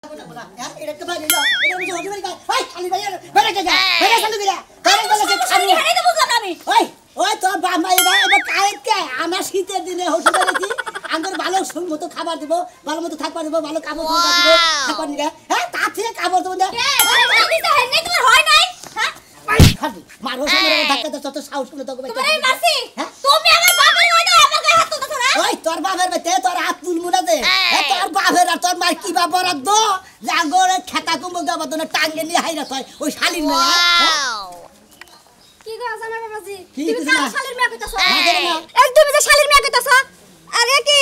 এটা তো ভাই নিলো এটা বুঝো হতে পারি ভাই খালি ভাই বেরে কে যা বেরে সামনে গিয়া কারণ বলে যে খালি হেরে তো বুঝলাম আমি ওই ওই তোর বাবা এবার এবার কায়েত কে আমরা শীতের দিনে হতে পারিছি আঙ্গুর ভালো মতো খাবার দিব ভালো মতো থাকবার দিব ভালো কাপড় দিব খাবার নিগা হ্যাঁ তা থেকে কাপড় দেব না এ দিতে হয় নাই তোমার হয় নাই হ্যাঁ ভাই খালি মারো সামনে ধাক্কা দাও তত সাহস করে তোকে তোমার এই মাসি তুমি আমার বাবার হয় না আমার গায়ে হাত তুলছো না ওই তোর বাবার বেতে তোর হাত তুলমু না দে এ তোর বাবার আর তোর মার কি বাবা বরাদ্দ জাগরে খেতা কুমো গাবা তোনে টাঙ্গে নিয়ে হাইরা কয় ওই শালির মেয়ে কি গো জামাই বাবাজি তুমি কার শালির মেয়ে কইতাছো এই তুমি যে শালির মেয়ে কইতাছো আরে কি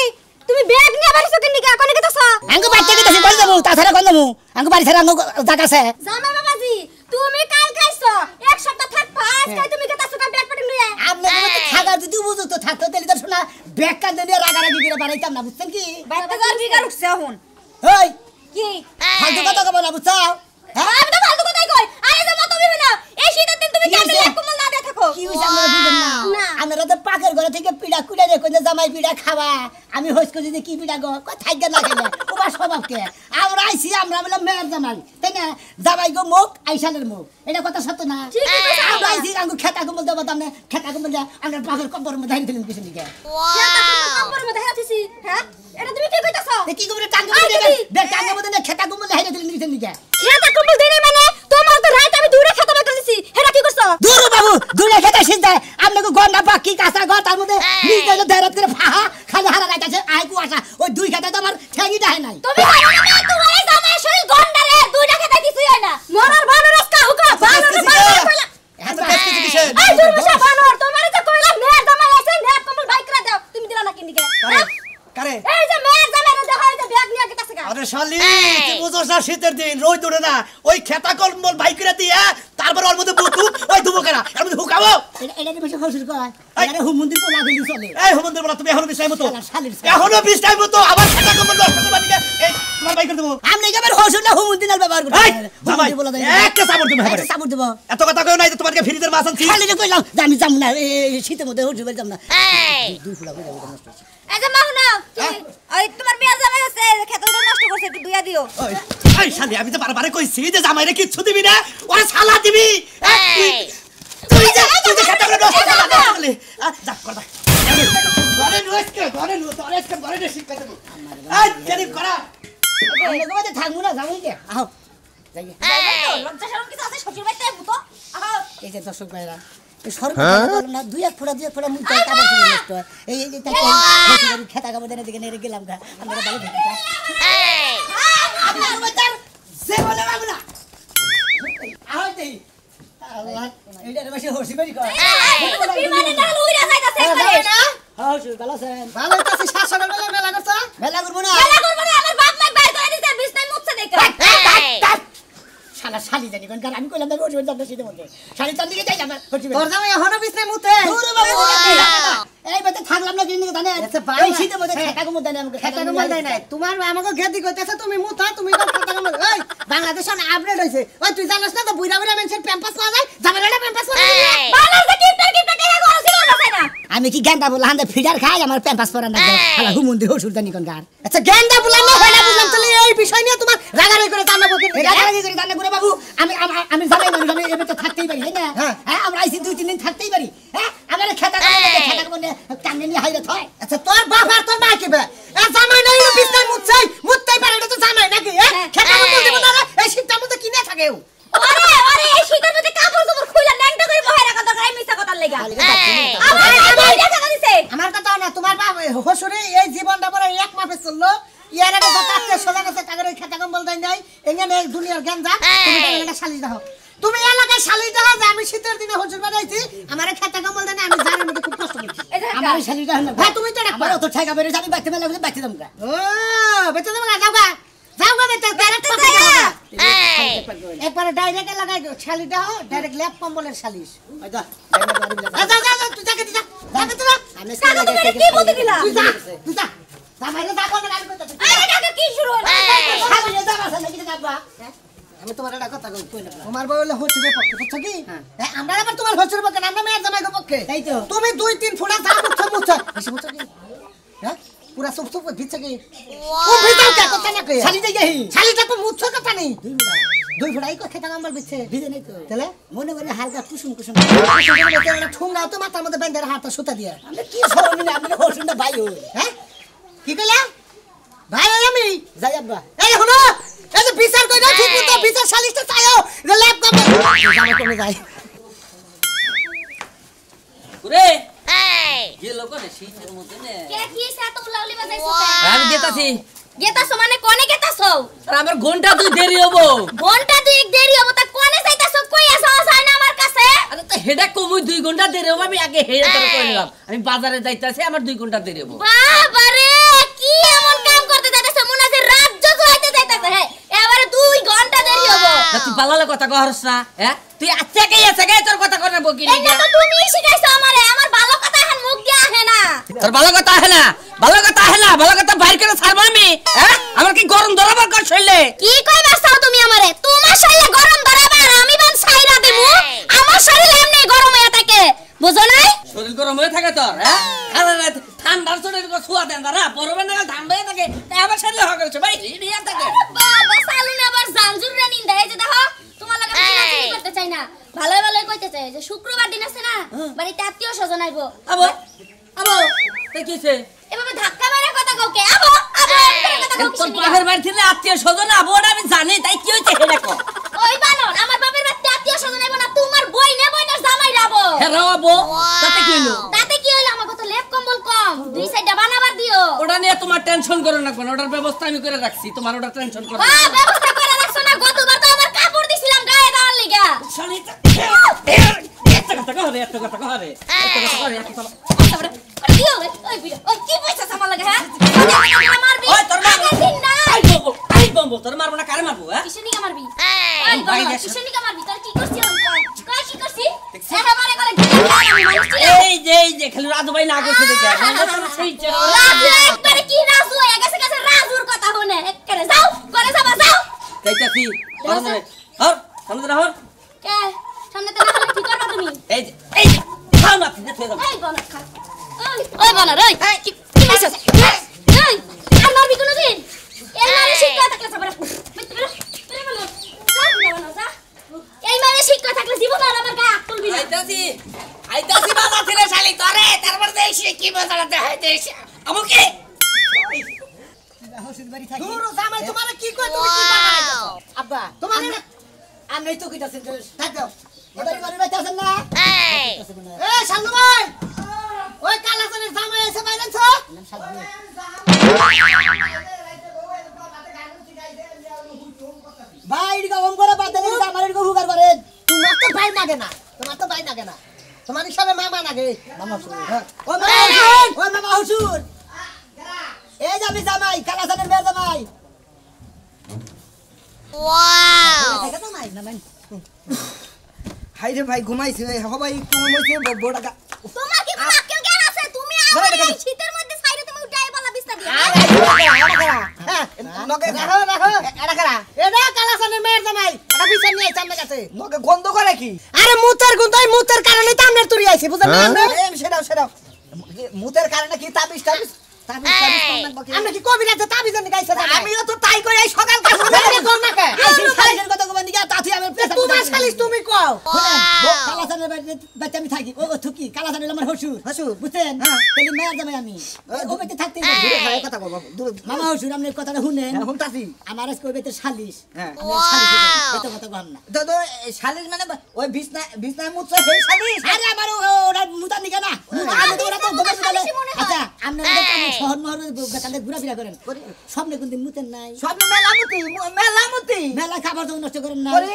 তুমি ব্যাগ নিয়ে বাড়িছো কেন নিকা কোনে কইতাছো আঙ্গো বাড়িতে কইতাছি বল দেবো তাছাড়া কোন দেবো আঙ্গো বাড়ি ছাড়া আঙ্গো জায়গা আছে জামাই বাবাজি তুমি কাল খাইছো এক সপ্তাহ থাকবা আজকে তুমি কইতাছো কা ব্যাগ পটে লইয়া আপনি তো থাকা যদি বুঝো তো থাকতো তাহলে তো শোনা ব্যাগ কান দিয়ে রাগারাগি করে বাড়াইতাম না বুঝছেন কি বাইতে যার বিগার উঠছে এখন ওই কি ফালতু কথা কব না বুঝছো আমি তো ফালতু কথাই কই আরে যে মত বিবে না এই শীতের দিন তুমি কেমনে এক কমল না দিয়ে থাকো কি হইছে আমরা বুঝেন না আমরা তো পাকের ঘরে থেকে পিড়া কুড়া রে কইলে জামাই পিড়া খাওয়া আমি হইছ কই যে কি পিড়া গো কই থাইগা না খাইলে ওবা স্বভাব কে আমরা আইছি আমরা বলে মেয়ের জামাই তাই না জামাই গো মুখ আইসালের মুখ এটা কথা সত্য না আমরা আইছি আঙ্গু খেতা কমল দেব তামনে খেতা কমল দে আমরা পাকের কবর মধ্যে ধাইরে দিলেন কিছু নিকে খেতা কবর মধ্যে হাতিছি হ্যাঁ এটা তুমি কি কইতাছো কি কবরে টাঙ্গা মধ্যে বে টাঙ্গা মধ্যে খেতা কমল ধাইরে দিলেন কিছু নিকে খেতা কমল দিনে মানে তোমার তো রাত আমি দূরে খেতা বের দিছি এটা কি করছো দূর বাবু দূরে খেতে সিদ্ধা আপনাকে গন্ডা পাকি কাঁচা ঘর তার মধ্যে নিজে ধরে করে ফাহা খালি হারা গাইতাছে আই কুয়াশা ওই দুই খেতে তো আমার ঠেঙ্গি দেয় নাই তুমি জানো না তোমার এই জামাই শরীর গন্ডা রে দুইটা খেতে কিছুই হয় না মরার বানর কা হুকা বানর কইলা এত কেসে কিসে এই দুর্মশা বানর তোমারে তো কইলা মেয়ের জামাই আছে নেট কমল বাইক রা দাও তুমি দিলা না কিন দিকে কারে এই যে মেয়ের জামাই রে দেখো এই যে ব্যাগ নিয়ে গেতাছে গা আরে শালি তুই বুঝছ না শীতের দিন রোদ উড়ে না ওই খেতা কলমল বাইক রে দিয়া তারপর ওর মধ্যে বুতুক ওই দুবকেরা এর মধ্যে হুকাবো এটা বেশি হসুর কয় আরে হুমন্দির পোলা গলি চলে এই হুমন্দির বলা তুমি এখনো বিছাই মতো শালির এখনো বিছাই মতো আবার খেতা কলমল নষ্ট করবা দিকে এই তোমার বাইক দেবো আমনে এবার হসুর না হুমন্দির ব্যবহার করতে এই জামাই একটা সাবর তুমি হবে সাবুর দেব এত কথা কই নাই যে তোমাকে ফ্রিজের মাছ আনছি খালি কইলাম যে আমি যাম না এই শীতের মধ্যে হসুর যাম না দুই ফুলা কই যাবো নষ্ট এই যে মাও না ওই তোমার মেয়ের জামাই আছে খেতটা নষ্ট করছে একটু দুইয়া দিও এই শালি আমি তো বারবার কইছি যে জামাইরে কিচ্ছু দিবি না ওরে সালা দিবি তুই যে খেতা করে নষ্ট করলা বলে যা কর দা ঘরে রোজকে ঘরে শিক্ষা দেব এই জেরিম করা আমি গোতে থাকমু না যাবো কি আও যাই লজ্জা শরম কিছু আছে শ্বশুর বাড়িতে মুতো আহা এই যে দর্শক ভাইরা এই সরকার না দুই এক ফোড়া মুই তাই কাপড় চুপড় নষ্ট এই এই তাই খেতা কাপড় দেনে দিকে নেড়ে গেলাম গা আমরা ভালো দেখি এই আপনার মতন সে বলে বাবুলা আও দেই আল্লাহ এইটা বেশি হসি বেরি কর বিমানে ডাল উইরা যাইতাছে একবারে না হাও শুন ভালো আছেন ভালো আছি শাসনের মেলা করছ মেলা করব না আমার বাপ মা বাইর করে দিতে বিছনায় মুছছে দেখা শালা শালি জানি কোন আমি কইলাম না হসি যাবে শীতের মধ্যে শালি তার দিকে যাই আমরা হসি তোর জামাই এখনো বিছনায় মুতে দূর বাবু এই বাতে থাকলাম না কিনে জানেন এই শীতের মধ্যে খেতা কম দেন আমাকে খেতা কমল দেয় নাই তোমার আমাকে গেদি কইতেছে তুমি মুতা তুমি তো খেতা কমল এই বাংলাদেশ আপডেট হইছে ওই তুই জানাস না তো বুইরা বুইরা মানুষের প্যাম্পাস পাওয়া যায় জামাইরা প্যাম্পাস পাওয়া যায় বাংলাদেশে কিপটা কে ঘর ছিল না না আমি কি গেন্দা বললাম হাতে ফিডার খাই আমার প্যাম্পাস পরা না শালা হুমন্দির হসুর জানি কোন গার আচ্ছা গেন্দা বললাম না হইলা বুঝলাম তাহলে এই বিষয় নিয়ে তোমার রাগারাগি করে জানাবো কি রাগারাগি করে জানা করে বাবু আমি আমি জানাই না আমি এবে তো থাকতেই পারি না হ্যাঁ আমরা আইছি 2-3 দিন থাকতেই পারি হ্যাঁ আমার খেতা করে টাঙ্গে নিয়ে হাইরে থয় আচ্ছা তোর বাপ আর তোর মা কি বে এ জামাই নাই বিছনায় মুততেই পারে এটা তো জামাই নাকি খেতা কমল দেব না এই শীতটার মধ্যে কিনে থাকে আরে এই শীতের মধ্যে কাপড় চোপড় খুইলা ন্যাংটা করে বহাই রাখা দরকার এই মিছা কথার লাগা আমার দেখা দিছে আমার কথা না তোমার বাপ হসুরে এই জীবনটা পরে এক মাপে চললো ইয়ার আগে বাতাতে সোজা গেছে কাগরে খেতা কম্বল দেন নাই এখানে দুনিয়ার গেঞ্জা তুমি এলাকা শালিশ দাও তুমি এলাকায় শালিশ দাও যে আমি শীতের দিনে হসুর বাড়াইছি আমার খেতা কম্বল দেন আমি জানার মধ্যে খুব কষ্ট করছি আমার শালিটা হলো ভাই তুমি তো আমার তো ঠাকা বেরে জানি বাইতে মেলা বাইতে দমকা ও বেঁচে দেবো না যাও গা বেটা ডাইরেক্ট পাবে না একবার ডাইরেক্ট লাগাই শালিশ দাও ডাইরেক্ট ল্যাপ কম্বলের শালিশ আচ্ছা যা তুই যাকে দিদা যাকে দিদা আমি কাকা তুমি কি বলতে দিলা তুই যা জামাইরে যা বলে আমি কইতাছি আরে কাকা কি শুরু হলো শালিটা দাবা নাকি দাবা আমি তোমার একটা কথা কই তোমার বই হলো হসুরের পক্ষে বুঝছো কি আমরা আবার তোমার হসুরের পক্ষে আমরা মেয়ের জামাইয়ের পক্ষে তাই তো তুমি 2-3 ফুটা যা মুছ বেশি বুঝছো কি হ্যাঁ পুরা চুপ চুপ ভিজছে কি ও ভিজাও কে কথা না কই শালি দেই শালিটা তো মুচ্ছ কথা নেই দুই ফোড়াই কো খেতা গাম্বল বিচ্ছে ভিজে নাই তো তাহলে মনে মনে হালকা কুসুম কুসুম ঠুঙ্গা তো মাথার মধ্যে বেঁধে হাতটা সুতা দিয়ে আমি কি শরম না আপনি হোসুনটা ভাই হই হ্যাঁ কি কইলা ভাই আমি যাই আব্বা এই হলো এই যে বিচার কই না ঠিক মতো বিচার শালিশটা চাইও যে ল্যাব কম জামা কমে যায় ওরে যে লোক রে শীতের মধ্যে নে কে কি এত উলাউলি বাজাইছো আমি গেতাছি গেতাছো মানে কোনে গেতাছো আর আমার ঘন্টা তুই দেরি হবো ঘন্টা দুই দেরি হবো তা কোনে যাইতাছো কই আসো যায় না আমার কাছে আরে তো হেডা কমই 2 ঘন্টা দেরি হবে আমি আগে হেডা তোর কই নিলাম আমি বাজারে যাইতাছি আমার 2 ঘন্টা দেরি হবো বাবারে কি এমন কাম করতে যাইতাছো মনে আছে রাজ্য জুয়াইতে যাইতাছো হ্যাঁ এবারে 2 ঘন্টা দেরি হবো তুই পালালে কথা কহরস না হ্যাঁ তুই আচ্ছা কে আছে গে তোর কথা কর না বকি এটা তো তুমি শিখাইছো আমারে আমার ভালো কথা এখন মুখ দিয়ে আহে না তোর ভালো কথা আহে না ভালো কথা আহে না ভালো কথা বাইর করে ছাড়ব আমি হ্যাঁ আমার কি গরম ধরাবার কর শৈলে কি কইবা চাও তুমি আমারে তোমার শরীরে গরম ধরাবা আর আমি বান ছাইরা দেবো আমার শরীরে এমনি গরম হয়ে থাকে বুঝো নাই শরীর গরম হয়ে থাকে তোর হ্যাঁ খালা রাত ঠান্ডার শরীর কো ছুয়া দেন দাঁড়া পরবে না ঠান্ডা হয়ে থাকে তাই আমার শরীরে হয়ে গেছে ভাই রিয়া থাকে বাবা সালুনে আবার জানজুর রে নিন্দা এই যে দেখো তোমার লাগা কি করতে চাই না ভালো ভালো কইতে চাই যে শুক্রবার দিন আছে না বাড়িতে আত্মীয় স্বজন আইবো আবো আবো তে কিছে এভাবে ধাক্কা মেরে কথা কও কে আবো আবো কথা কও তোর বাপের বাড়ি থেকে আত্মীয় স্বজন আবো ওটা আমি জানি তাই কি হইছে হেডা কো ওই বানর আমার বাপের বাড়িতে আত্মীয় স্বজন আইবো না তোমার বই নে বইনার জামাই রাবো হেরাও আবো তাতে কি হলো তাতে কি হইলো আমার কত লেপ কম্বল কম দুই সাইডে বানাবার দিও ওটা নিয়ে তোমার টেনশন করো না কোন ওটার ব্যবস্থা আমি করে রাখছি তোমার ওটা টেনশন করো না ব্যবস্থা করে রাখছো না গতবার তো আমার কাপড় দিছিলাম গায়ে দেওয়ার লাগা শালিটা একটা কথা কহরে একটা কথা কহরে তারপরে দিও ওই ভিডিও ওই কি পয়সা সামাল লাগে হ্যাঁ মারবি ওই তোর মারবো আগের দিন না আই বম্বো তোর মারবো না কারে মারবো হ্যাঁ কিশোরীকে মারবি ওই বাবা কিশোরীকে মারবি তোর কি করছিস কই কি করছিস একা মারে করে এই যে খালি রাজু ভাই না করছে দেখে রাজু একবারে কি রাজু হয়ে গেছে গেছে রাজুর কথা শুনে একবারে যাও করে যাবা যাও কইতাছি হর সামনে হর কে সামনে তো না হলে কি করবা তুমি এই খাও না তুই তুই এই বানর খা ওই বানর ওই কি হইছে এই আর মারবি কোনদিন এই মারে শিক্ষা থাকলে সবার এই মারে শিক্ষা থাকলে জীবন আর আমার গায়ে তুলবি না আইতাছি বাবা থেকে শালি তোরে তারপর দেখি কি মজাটা হইতেছে আমাকে হোসেন বাড়ি থাকি দূর জামাই তোমারে কি কই তুমি কি বানাইছো আব্বা তোমার আমি তো কইতাছেন থাক দাও এবারে বাড়ি বাইতে আছেন না এ শালু ভাই ওই কালাসনের জামাই এসে বাইরেছো ভাই এদিকে ওম করে বাদ দেন আমার এদিকে হুগার করেন তোমার তো ভাই লাগে না তোমার হিসাবে মামা লাগে মামা হুসুর ও মামা হুসুর এই যে আমি জামাই কালাসানের মেয়ে জামাই হাই রে ভাই ঘুমাইছে হবাই কম হইছে বড় টাকা তোমার কি কোনো আক্কেল জ্ঞান আছে তুমি আমার এই শীতের মধ্যে ছাইরে তুমি উঠাই পালা বিস্তা দিয়া নকে রাখো এটা কালাসনের মেয়ের জামাই এটা বিচার নিয়ে আইছে আমার কাছে নকে গন্ধ করে কি আরে মুতের কারণে তো আমনের তুরি আইছে বুঝছেন না সেটাও মুতের কারণে কি তাবিজ আমরা কি কবিরাজে তাবিজ নি গাইছে আমিও তো তাই কই এই সকাল সকালে কোন না কে শালিশের কথা কইবেন দিকে তাতি আমি তোমার শালিশ তুমি কও কালাসানের বাড়িতে আমি থাকি ও থুকি কালাসানের আমার হুসুর বুঝছেন তাহলে মেয়ের জামাই আমি ও বাড়িতে থাকতে কথা কব মামা হুসুর আপনি কথাটা শুনেন হুনতাছি আমার আজকে ওই বাড়িতে শালিশ হ্যাঁ এত কথা কম না তো শালিশ মানে ওই বিছনা মুছে সেই শালিশ আরে আমার ওরা মুতা নিকে না ওরা তো গোবর বলে আচ্ছা আপনি শহর মহর বেকালে ঘোরাফেরা করেন স্বপ্নে কোনদিন মুতেন নাই সব মেলামতি মেলা খাবার তো নষ্ট করেন না করি।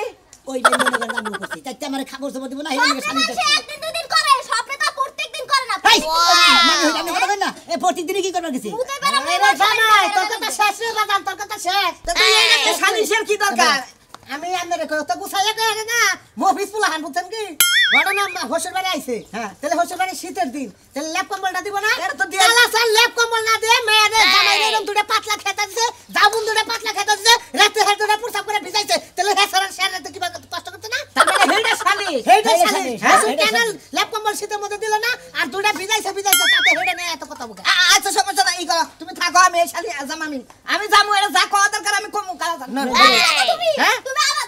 ওই মনে করেন আমি করছি তাইতে আমার খাবার সব দিব না হিলে শালিশ সে একদিন দুদিন করে স্বপ্নে তো প্রত্যেকদিন করে না এই মানে হইলা আমি কথা কই না এই প্রতিদিনই কি করবার গেছি উঠে বেড়া আরে জামাই তোর কথা শেষ রে বাজান তোর কথা শেষ তো তুই এই শালিশের কি দরকার আমি আপনারে কই তো গুছাইয়া কই আরে না মফিস পুলাহান বুঝছেন কি ঘটনা হোসের বাড়ি আইছে তাহলে হোসের বাড়ি শীতের দিন তাহলে ল্যাপ কম্বলটা দিব না এর তো দিয়া কালাসান ল্যাপ কম্বল না দিয়ে মেয়েরে জামাইরে এরকম দুটো পাতলা খেতা দিছে জাবুন দুটো পাতলা খেতা দিছে রাতে হাতে পুরসা করে ভিজাইছে তাহলে হেসার শেয়ার রাতে কি কষ্ট করতে না তার মানে হেইডা শালিশ হেইটা হেইডা শালি শালিশ, হোসের হেইডা কেনাল শালিশ। ল্যাপ কম্বল শীতের মধ্যে দিল না আর দুটো ভিজাইছে তাতে হেইডা নেই এত কথা বকে আচ্ছা সমস্যা নাই ই করো তুমি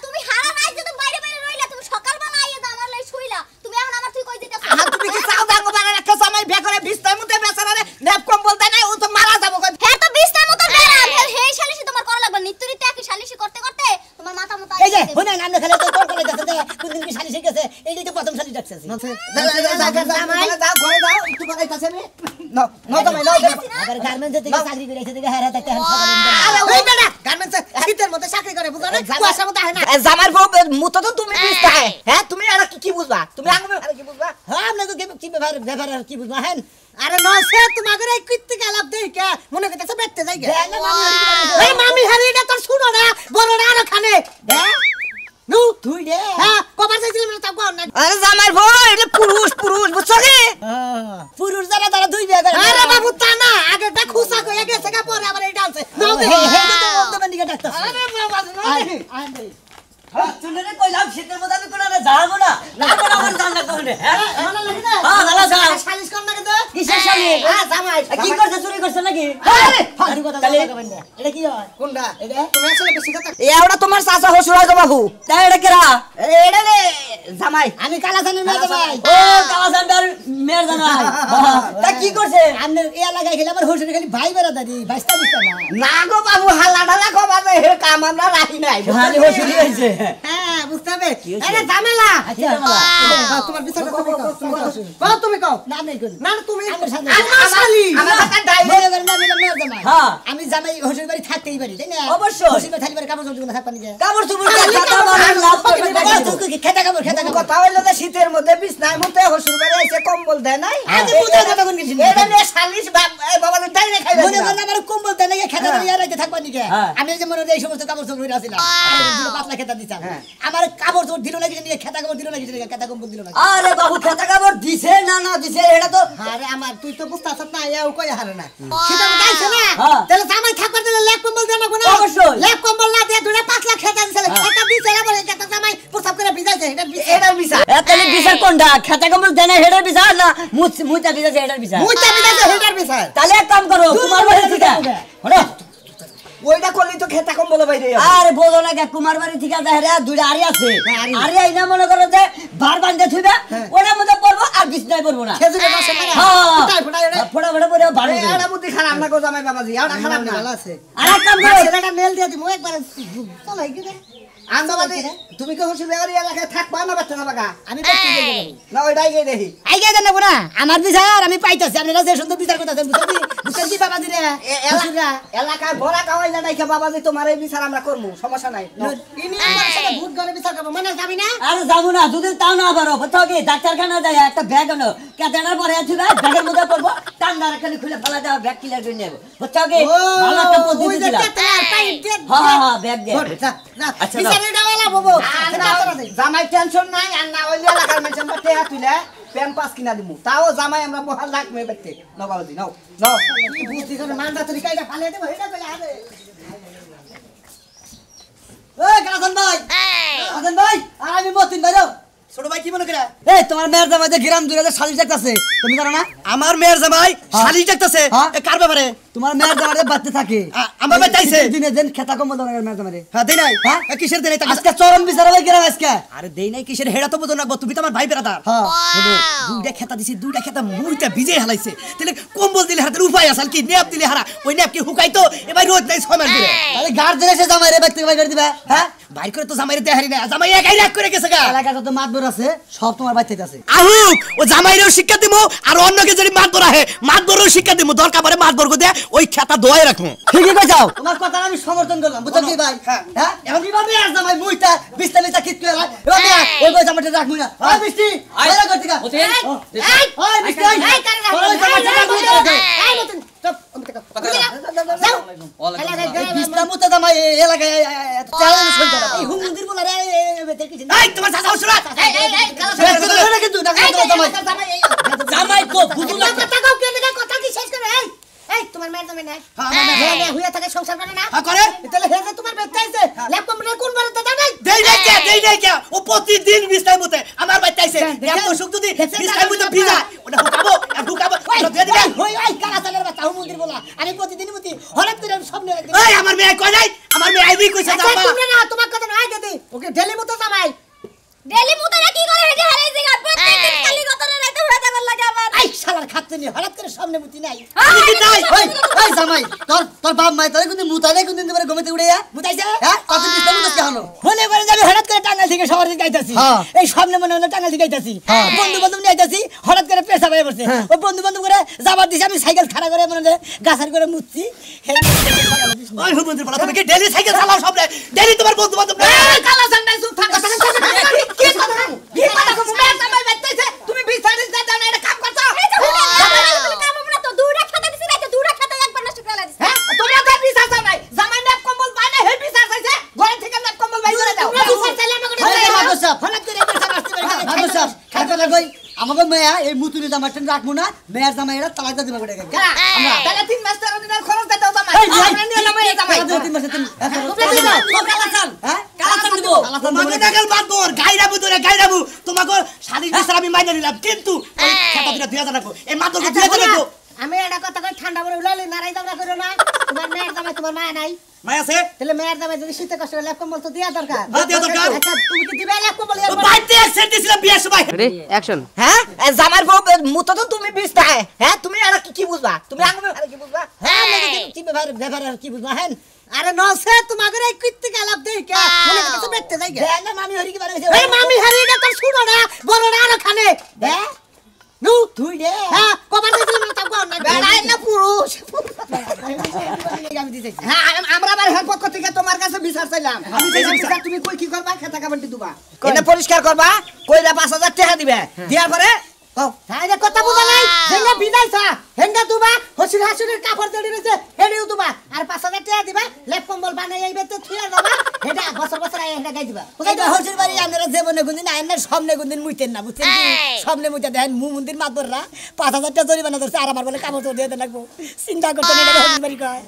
তুমি হারা রাত যদি বাইরে বাইরে রইলা তুমি সকালবেলা আইয়া দাও আমার লাই শুইলা তুমি এখন আমার তুই কই দিতেছ তুমি কি চাও দাঙ্গো বানা রাখছ আমায় বিয়ে করে বিস্তার মতে বেচারারে নেপ কম বলতে নাই ও তো মারা যাবো কই হ্যাঁ তো 20 টার মতো বেরাম হেই শালিশি তোমার করা লাগবে নিত্যরিতে কি শালিশি করতে করতে তোমার মাথা মতো এই যে শুনেন আমরা খালি তো তোর করে যাচ্ছে কোনদিন কি শালি শিখেছে এইটাই তো প্রথম শালি ডাকছে জামাই দাও ঘরে দাও একটু বানাইতাছে আমি নাও নাও জামাই নাও আবার গার্মেন্টস থেকে চাকরি করে এসে থেকে হারা থাকতে আরে ওই বেটা গার্মেন্টস শীতের মধ্যে চাকরি করে বুঝা না কুয়াশার মধ্যে হয় না জামার বউ মুতো তো তুমি বুঝতা হ্যাঁ তুমি আর কি বুঝবা তুমি আঙ্গুল আর কি বুঝবা হ্যাঁ আমরা তো কি ব্যাপার কি বুঝবা হ্যাঁ আরে নসে তোমাদের এই কীর্তি গালাপ দেই কে মনে করতেছ বেটতে যাই গে এই মামি হারিটা তোর শুনো না বড় না আর খানে হ্যাঁ নু তুই রে হ্যাঁ কবার যাইছিলাম না তা কোন না আরে জামার বউ এটা পুরুষ বুঝছো কি পুরুষ যারা তারা দুই বিয়ে করে আরে বাবু তা না আগে টা খুসা কইয়া গেছে কা পরে আবার এটা আছে নাও দে তো বন্দিকে ডাকতাছ আরে বাবা নাও চুনরে কইলাম শীতের মধ্যে আমি কোন যাবো না লাগবে না আমার জান লাগবে না হ্যাঁ ভালো লাগে না হ্যাঁ ভালো যাও শালিশ কর না কিন্তু কিসের শালি হ্যাঁ জামাই কি করছে চুরি করছে নাকি আরে ফালতু কথা বলবেন না এটা কি হয় কোনটা এটা তুমি আসলে বেশি কথা এওড়া তোমার চাচা হসুর আগে বাবু তাই এটা কেরা এটা রে জামাই আমি কালাসানের মেয়ে ভাই ও কালাসান্ডার মেয়ের জামাই তা কি করছে আমাদের এই এলাকায় গেলে আমার হুজুর খালি ভাই বেড়াদারি বাইস্তা বিস্তা না না গো বাবু হালা ঢালা কবাবে হে কাম আমরা রাখি নাই খালি হসুরি হইছে হ্যাঁ বুঝতে হবে আরে ঝামেলা তোমার বিচার কও তুমি কও না নাই কোন না তুমি আমার সাথে আমার শালি আমার কাছে ডাই মনে করেন না মিলে মেয়ে জামাই হ্যাঁ। আমি জামাই হুজুর বাড়ি থাকতেই পারি তাই না অবশ্যই। হুজুর বাড়ি থাকলে কাপড় চোপড় না থাকপানি যায় কাপড় চুপড় খাতা মারার লাভ করবে খেতা কাপড় কথা হইলো যে শীতের মধ্যে বিছনায় মতে হসুর বাড়ি এসে কম্বল দেয় নাই আজ পুতা কথা কোন কিছু এটা নিয়ে শালিশ বাবা ডাই রে খাইবে মনে করেন আমার কম্বল দেন না খেতা দিয়ে রাখতে থাকপানি যায় হ্যাঁ। আমি যে মনে এই সমস্ত কাপড় চোপড় হইরা ছিলাম পাতলা খেতা দিতাম আমার কাপড় চোপড় দিল না কিছু নিয়ে খেতা কাপড় দিল না কিছু খেতা কম্বল দিল না আরে বাবু খাতা কাপড় দিছে না না দিছে এটা তো আরে আমার তুই তো বুঝতাছ না এও কই হারে না সেটা গাইছে না হ্যাঁ। তাহলে জামাই থাকবার দিলে লেপ কম্বল দেনা কোনা অবশ্যই। লেপ কম্বল না দিয়ে দুটা পাতলা খেতা দিছিল খেতা দিছে আবার এই খেতা জামাই প্রসাব করে ভিজাইছে এটা বিছা এতলে বিচার কোনটা খাতা কাপড় দেনা হেডার বিচার না মুইতা বিচার হেডার বিচার মুইটা ভিজাইছে হেটার বিচার তাহলে এক কাম করো কুমার বাড়ি থেকে হলো ওইটা করলি তো খেতা কম্বল বাইরে আরে বলো না কে কুমার বাড়ি থেকে দেখে দুইটা আরি আছে আরি আইনা মনে করো যে বার বান্ধে থুইবা ওটার মধ্যে পড়বো আর বিছনায় পড়বো না খেজুরের রস লাগা ফুটাই ফুটাই হ্যাঁ ফোড়া ফোড়া পড়ে বাড়ি এটা বুদ্ধি খারাপ না গো জামাই বাবাজি এটা খারাপ না ভালো আছে আর এক কাম করো ছেলেটা মেল দিয়ে দিমু একবার চলাই গিয়ে আন্দাবাদি তুমি কি হসুর বাড়ি এলাকায় থাকবা না বাচ্চা না বাগা আমি পাইতে যাই না ওইটাই গিয়ে দেখি আইগে দেন না আমার বিচার আমি পাইতাছি আপনারা যে সুন্দর বিচার করতেছেন বুঝছেন কি বাবা দিলে হুজুররা এলাকায় ভরা কাওয়াইলা নাইকে বাবাজি তোমার এই বিচার আমরা করবো সমস্যা নাই ইনি আমার সাথে ভূত গলে বিচার করবো মানে যাবি না আরে যাবো না যদি তাও না পারো কোথাও কি ডাক্তারখানা যায় একটা ব্যাগ আনো কেদানার পরে আছে ব্যাগের মধ্যে পড়বো টান্ডা রাখালি খুলে ফেলা দেওয়া ব্যাগ কিলার করে নেবো কোথাও কি ভালো একটা পদ্ধতি দিলাম হ্যাঁ ব্যাগ দিয়ে আচ্ছা বিচারের বাবু জামাই টেনশন নাই আর না হইলে এলাকার মেশন বা টেহা তুলে প্যাম্পাস কিনা দিমু তাও জামাই আমরা বহাল রাখবো ব্যক্তি নাও বাবাজি নাও নাও কি বুদ্ধি করে মানদা তরি কাইটা ফালে দেবো এটা কইলে আরে ওই কালাসান ভাই কালাসান ভাই আর আমি মতিন ভাই ছোট ভাই কি মনে করে এই তোমার মেয়ের জামাই যে গ্রাম দূরে শালিশ দেখতাছে তুমি জানো না আমার মেয়ের জামাই শালিশ দেখতেছে কার ব্যাপারে তোমার মেয়ের জামাই বাড়তে থাকে আমার বাড়িতে আইছে দিনে দিন খেতা কম বন্ধ মেয়ের জামাই হ্যাঁ দেই নাই হ্যাঁ কিসের দেই নাই আজকে চরম বিচার হবে গ্রাম আজকে আরে দেই নাই কিসের হেডা তো বুঝো না তুমি তো আমার ভাই বেরাদার হ্যাঁ দুইটা খেতা দিছি দুইটা খেতা মুইটা ভিজে হালাইছে তাহলে কম্বল দিলে হাতের উপায় আছে কি নেপ দিলে হারা ওই নেপ কি হুকাইতো এবার রোজ নাই 6 মাস ধরে তাহলে গার্ড দিলে সে জামাই রে ব্যক্তি ভাই করে দিবা হ্যাঁ বাইর করে তো জামাইরে দেহারি না জামাই একাই রাগ করে গেছে গা এলাকায় যত মাতবর আছে সব তোমার বাড়িতে আছে আহুক ও জামাইরেও শিক্ষা দিমু আর অন্যকে যদি মাতবর আহে মাতবরেও শিক্ষা দিমু দরকার পড়ে মাতবর কো দে ওই খেতা দোয়াই রাখমু ঠিকই কইছাও তোমার কথা আমি সমর্থন করলাম বুঝছো কি ভাই হ্যাঁ এখন কিভাবে আর জামাই মুইটা বিস্তারিত কিত করে এবার ওই কই জামাইটা রাখমু না ওই বৃষ্টি আইলা করতে গা এই ওই বৃষ্টি এই ওই জামাইটা রাখমু এই মতন চুপ আমি টাকা যাও বিস্তার মতো জামাই এলাকায় চ্যালেঞ্জ করতে এই হুমুন্দির বলা রে বেতে কিছু এই তোমার চাচা হসুরা কিন্তু জামাই জামাই কো বুঝু না কথা কও কে লাগা কথা কি শেষ করে এই এই তোমার মেয়ের জামাই নাই হ্যাঁ হুইয়া থাকে সংসার করে না হ্যাঁ করে তাহলে হে যে তোমার বেতে আইছে ল্যাপ কম্পিউটার কোন বারে দাদা নাই দেই নাই কে ও প্রতিদিন বিস্তার মতে আমার বাড়িতে আইছে এত সুখ যদি বিস্তার মতে ভিজা ওটা হুকাবো আর হুকাবো দিয়ে দিবেন ওই ওই কালাসানের বাচ্চা হুমুন্দির বলা আমি প্রতিদিন মতি হঠাৎ করে স্বপ্নে এই আমার মেয়ে কই নাই আমার মেয়ে আইবি কইছে আচ্ছা তুমি না তোমার কথা না আগে দি ওকে ডেলি মতো জামাই ডেলি মুতারা কি করে হেডে হারাই জায়গা প্রত্যেকদিন খালি গতরে রাতে উড়া যাবার লাগে আবার এই শালার খাচ্ছে নি হঠাৎ করে সামনে মুতি নাই কি তাই ওই ওই জামাই তোর বাপ মাই তোরে কিন্তু মুতা নাই কোনদিন তোমারে গমেতে উড়াইয়া মুতাইছে হ্যাঁ কত দিন তুমি তো কেন মনে করে যাবে হঠাৎ করে টাঙ্গাইল থেকে শহর দিকে আইতাছি হ্যাঁ। এই সামনে মনে হলো টাঙ্গাইল থেকে আইতাছি হ্যাঁ। বন্ধু বান্ধব নিয়ে আইতাছি হঠাৎ করে পেশা হয়ে পড়ছে ও বন্ধু বান্ধব করে যাবার দিছে আমি সাইকেল খাড়া করে মনে হয় গাছার করে মুতছি ওই হুমন্ত্রী বলা তুমি কি ডেলি সাইকেল চালাও সব ডেলি তোমার বন্ধু বান্ধব কালা জানলাই সুপ থাকা কি কথা তুমি জামাই বাইতেছে তুমি বিচারিস না জানা এটা কাম করছো কাম আমরা তো দুরা খাতা দিছি রাতে দুরা খাতা একবার নষ্ট করে দিছি হ্যাঁ তোমরা তো বিচার চাও নাই জামাই নেপ কম্বল পায় না হে বিচার চাইছে ঘরে থেকে নেপ কম্বল বাই করে দাও বিচার চাইলে আমাকে মাদর সাহেব হঠাৎ করে পেশা আসতে পারে মাদর সাহেব খাতা কই আমাকে মেয়া এই মুতুনি জামাটা রাখবো না মেয়ার জামাই এটা তালাক দিবা করে কারা আমরা তাহলে 3 মাস 13 দিনের খরচ দাও জামাই এই আমরা নিয়ে নামাই জামাই তিন মাসে তুমি কালাচান হ্যাঁ কালাচান দিব তোমাকে নাগাল বাদর গাইরাবু তোরে গাইরাবু তোমাকে শাড়ির বিচার আমি মাইনে নিলাম কিন্তু খাতা দিলা 2000 রাখো এই মাদরকে 2000 রাখো আমি এটা কথা কই ঠান্ডা করে উলাইলে নারাই দামরা করো না তোমার মেয়ের জামাই তোমার মা নাই মাই আছে তাহলে মেয়ের জামাই যদি শীতে কষ্ট লেপ কম্বল তো দেয়া দরকার হ্যাঁ, দেয়া দরকার। আচ্ছা তুমি কি দিবে লেপ কম্বল তো বাইতে সেট দিছিলাম বিয়ার সময় রেডি অ্যাকশন হ্যাঁ জামার বউ মুতো তো তুমি বিস্তা হ্যাঁ তুমি আর কি বুঝবা তুমি আঙ্গুমে আর কি বুঝবা হ্যাঁ কি ব্যাপার আর কি বুঝবা হ্যাঁ আরে নসে তোমাদের এই কীর্তি গালাপ দেই কে মনে করতে বেটতে যাই গে দেখ না মামি হরি কি বারে হইছে এই মামি হারিটা তো শুনো না বলো না আর খানে দেখ নু তুই দে হ্যাঁ কবার দিছিলাম তা কোন না বেড়াই না পুরুষ আমি দিতেছি হ্যাঁ আমরা আবার হের পক্ষ থেকে তোমার কাছে বিচার চাইলাম আমি বিচার তুমি কই কি করবা খেতা কাবান্টি দিবা এটা পরিষ্কার করবা কইরা 5000 টাকা দিবে দেওয়ার পরে কও তাইলে কথা বুঝা নাই যেঙ্গা বিদাইছা হেঙ্গা দুবা হসির হাসির কাপড় দেড়ি রইছে হেডিও দুবা আর 5000 টাকা দিবা লেপ কম্বল বানাই আইবে তো থিয়া দাও হেডা বছর বছর আই হেডা গাই দিবা এটা হসির বাড়ি আপনারা জীবনে কোনদিন আইন না সামনে কোনদিন মুইতেন না বুঝছেন কি সামনে মুইতে দেন মন্দির মাতবররা 5000 টাকা জরিমানা ধরছে আর আমার বলে কাপড় দিয়ে দেন লাগবো চিন্তা করতে না হসির বাড়ি কয়